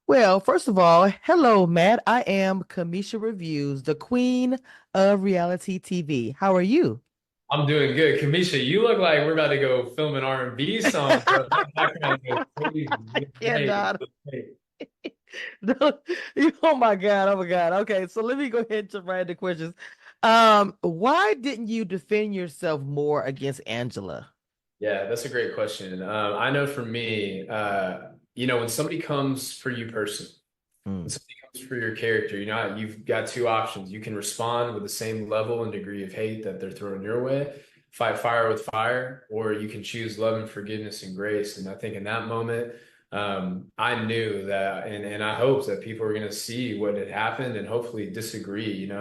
Well, first of all, hello, Matt. I am Kamisha Reviews, the queen of reality TV. How are you? I'm doing good. Kamisha, you look like we're about to go film an R&B song, bro. That background goes crazy. You look Yeah, great. You no, look great. no. Oh my God, oh my God. Okay, so let me go ahead and jump right into questions. Why didn't you defend yourself more against Angela? Yeah, that's a great question. I know for me, when somebody comes for you personally, when Mm, somebody comes for your character, you've got two options. You can respond with the same level and degree of hate that they're throwing your way, fight fire with fire, or you can choose love and forgiveness and grace. And I think in that moment, I knew that, and I hoped that people were going to see what had happened and hopefully disagree.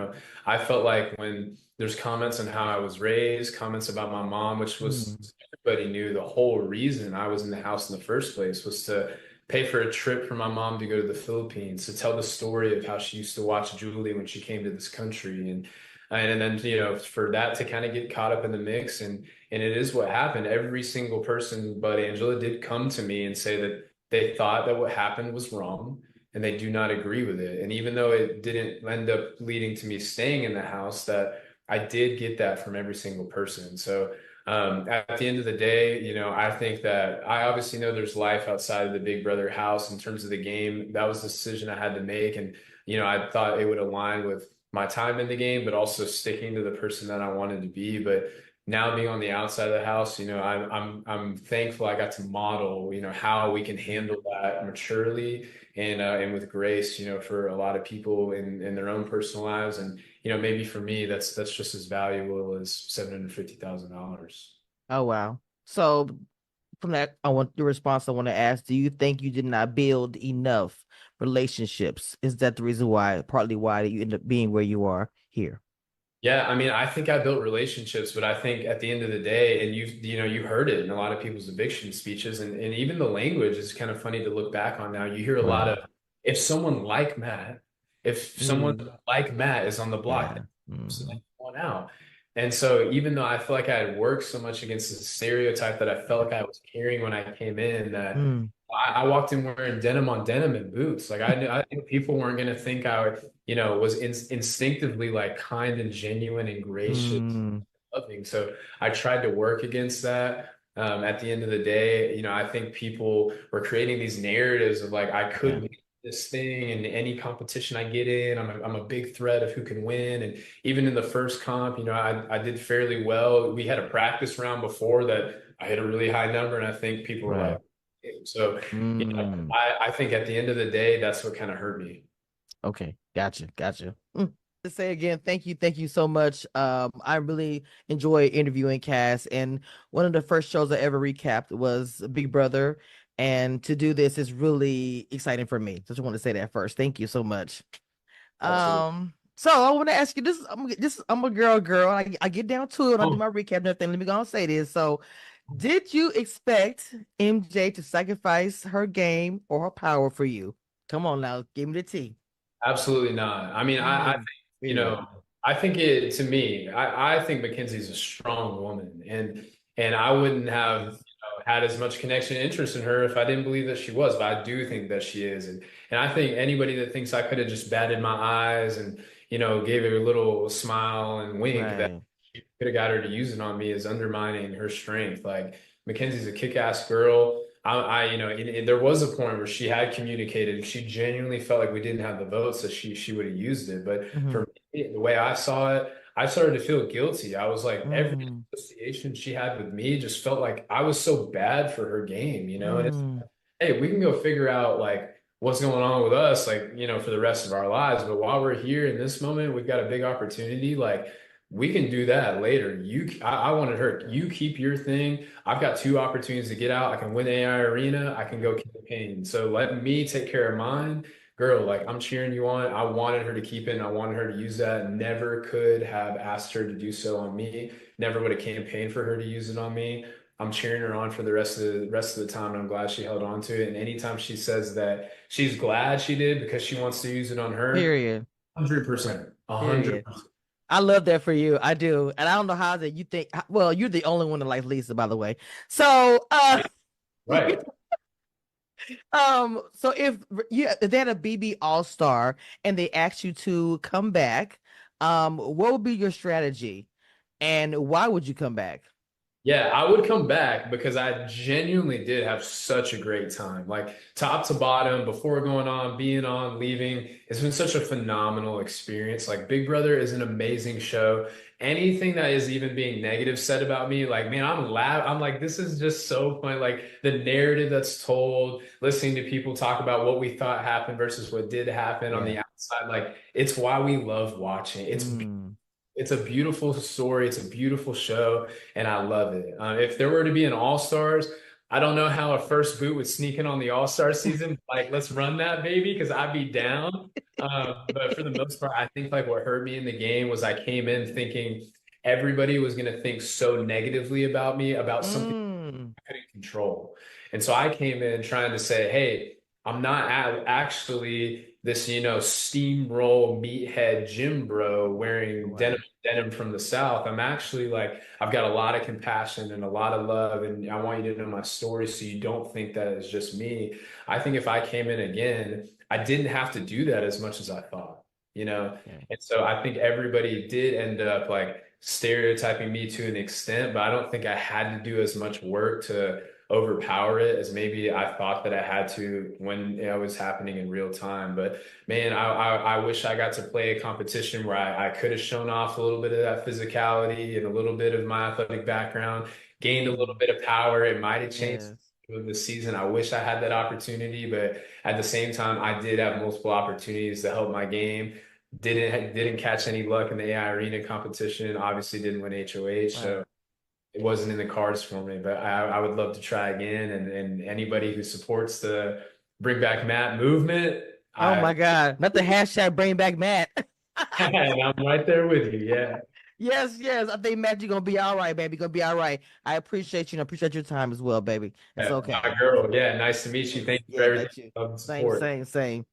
I felt like when there's comments on how I was raised, comments about my mom, which was mm, everybody knew the whole reason I was in the house in the first place was to pay for a trip for my mom to go to the Philippines to tell the story of how she used to watch Julie when she came to this country and then for that to kind of get caught up in the mix and it is what happened. Every single person but Angela did come to me and say that they thought that what happened was wrong and they do not agree with it. And even though it didn't end up leading to me staying in the house, that I did get that from every single person. So at the end of the day, I think that I obviously know there's life outside of the Big Brother house in terms of the game. That was the decision I had to make. And, I thought it would align with my time in the game, but also sticking to the person that I wanted to be. But now being on the outside of the house, I'm thankful I got to model, how we can handle that maturely and with grace, for a lot of people in their own personal lives. And maybe for me, that's just as valuable as $750,000. oh wow. So from that, I want the response I want to ask, do you think you did not build enough relationships? Is that the reason why, partly why you end up being where you are here? Yeah, I mean, I think I built relationships, but I think at the end of the day, and you heard it in a lot of people's eviction speeches, and even the language is kind of funny to look back on now. You hear a lot Right. of if someone like Matt, if someone Mm, like Matt is on the block, yeah. then Hmm. one out. And so even though I feel like I had worked so much against the stereotype that I felt like I was carrying when I came in, that Mm, I walked in wearing denim on denim and boots. Like I knew people weren't going to think I, was instinctively like kind and genuine and gracious, mm, loving. So I tried to work against that. At the end of the day, I think people were creating these narratives of like I yeah. could win this thing and any competition I get in, I'm a big threat of who can win. And even in the first comp, I did fairly well. We had a practice round before that I hit a really high number, and I think people were Right. like, so, Mm, I think at the end of the day, that's what kind of hurt me. okay. Gotcha. Gotcha. To say again, thank you so much. I really enjoy interviewing cast, and one of the first shows I ever recapped was Big Brother, and to do this is really exciting for me. Just want to say that first. Thank you so much. Absolutely. So I want to ask you this. I'm a girl. I get down to it. I do Oh, my recap and everything. Let me go and say this. So, did you expect MJ to sacrifice her game or her power for you? Come on now, give me the tea. absolutely not. I mean, I think, you Period. know, I think it to me, I think Mackenzie's a strong woman and I wouldn't have, had as much connection and interest in her if I didn't believe that she was, but I do think that she is. And I think anybody that thinks I could have just batted my eyes and, gave her a little smile and wink that Right. could have got her to use it on me is undermining her strength. Like Mackenzie's a kick-ass girl. There was a point where she had communicated. She genuinely felt like we didn't have the votes, that she would have used it. But Hmm. for me, the way I saw it, I started to feel guilty. I was like, every Mm, association she had with me just felt like I was so bad for her game, And it's, mm, hey, we can go figure out like what's going on with us, like, for the rest of our lives. But while we're here in this moment, we've got a big opportunity. Like, we can do that later. I wanted her. You keep your thing. I've got two opportunities to get out. I can win AI Arena. I can go campaign. So let me take care of mine. Girl, like I'm cheering you on. I wanted her to keep it and I wanted her to use that. Never could have asked her to do so on me. Never would have campaigned for her to use it on me. I'm cheering her on for the rest of the time, and I'm glad she held on to it. And anytime she says that she's glad she did because she wants to use it on her, period. 100%, a hundred Period. percent. I love that for you. I do. And I don't know how that you think. Well, you're the only one that likes Lisa, by the way. So, Right. So if they had a BB All Star and they asked you to come back, what would be your strategy, and why would you come back? Yeah, I would come back because I genuinely did have such a great time. Like top to bottom, before going on, being on, leaving. It's been such a phenomenal experience. Like Big Brother is an amazing show. Anything that is even being negative said about me, like, man, I'm like, this is just so fun. Like the narrative that's told, listening to people talk about what we thought happened versus what did happen on Yeah. the outside. Like it's why we love watching. Mm. It's a beautiful story. It's a beautiful show, and I love it. If there were to be an All Stars, I don't know how a first boot would sneak in on the All Star season. Like, let's run that baby because I'd be down. But for the most part, I think like what hurt me in the game was I came in thinking everybody was going to think so negatively about me about something Mm. I couldn't control. And so I came in trying to say, hey, I'm not actually this, steamroll meathead gym bro wearing Right. denim from the South. I'm actually like, I've got a lot of compassion and a lot of love. And I want you to know my story so you don't think that it's just me. I think if I came in again, I didn't have to do that as much as I thought, you know? Okay. And so I think everybody did end up like stereotyping me to an extent, but I don't think I had to do as much work to overpower it as maybe I thought that I had to when it was happening in real time. But man, I wish I got to play a competition where I could have shown off a little bit of that physicality and a little bit of my athletic background, gained a little Mm. bit of power. It might have changed Yes. the season. I wish I had that opportunity, but at the same time, I did have multiple opportunities to help my game. Didn't catch any luck in the AI Arena competition. Obviously, didn't win HOH, Right. so it wasn't in the cards for me, but I would love to try again. And anybody who supports the Bring Back Matt movement, Oh my God. Not the hashtag bring back Matt. and I'm right there with you. Yeah. Yes, yes. I think Matt, you're gonna be all right, baby. You're gonna be all right. I appreciate you and I appreciate your time as well, baby. It's Yeah, okay. my girl. Yeah, nice to meet you. Yes. Thank you for Yeah, everything. got you. Love and Same, support. same, same.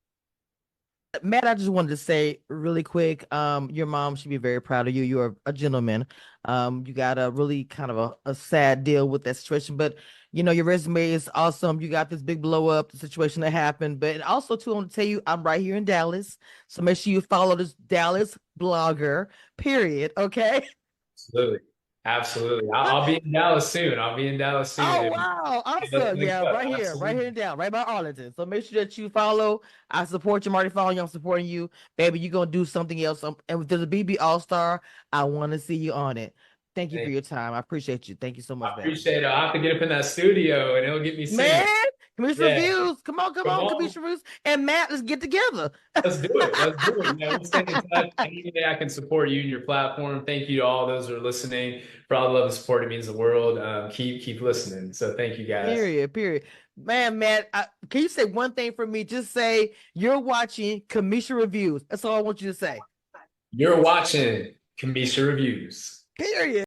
Matt, I just wanted to say really quick, your mom should be very proud of you. You are a gentleman. You got a really kind of a sad deal with that situation, but your resume is awesome. You got this big blow up, the situation that happened. But also too, I want to tell you, I'm right here in Dallas. So make sure you follow this Dallas blogger, period. Okay. Absolutely. Absolutely. I'll be in Dallas soon. I'll be in Dallas soon. Oh And wow, let's awesome. link Yeah, up. right Absolutely. here down, right by Arlington. So make sure that you follow. I support you. I'm already following you. I'm supporting you. Baby, you're gonna do something else. And if there's a BB All-Star, I want to see you on it. Thank you for Thank your time. I appreciate you. Thank you so I much, baby. appreciate it. I'll have to get up in that studio and it'll get me Man, singing. Commissioner Yeah. Reviews. Come Come on, on. Commissioner Reviews. And Matt, let's get together. Let's do it. Let's do it. Yeah, we'll stay in touch. Any way I can support you and your platform. Thank you to all those who are listening for all the love and support. It means the world. Keep listening. So thank you guys. Period, period. Man, Matt, can you say one thing for me? Just say you're watching Commissioner Reviews. That's all I want you to say. You're watching Kamisha Reviews. Period.